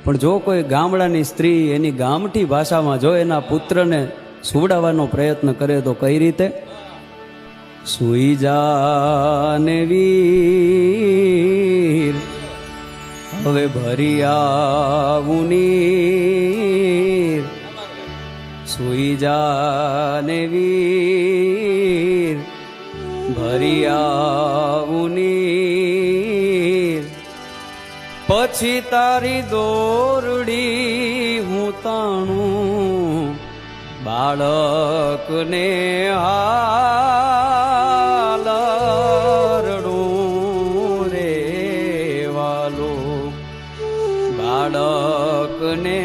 પણ જો કોઈ ગામડાની સ્ત્રી એની ગામઠી ભાષામાં જો એના પુત્રને સુવડાવવાનો પ્રયત્ન કરે તો કઈ રીતે? સુઈ જાને વીર, હવે ભરી આવું નીર. સુઈ જાને વીર, ભરી આવું નીર. પછી તારી દોરડી હું તાણું, બાળકને હાલરડું રે વાલો, બાળકને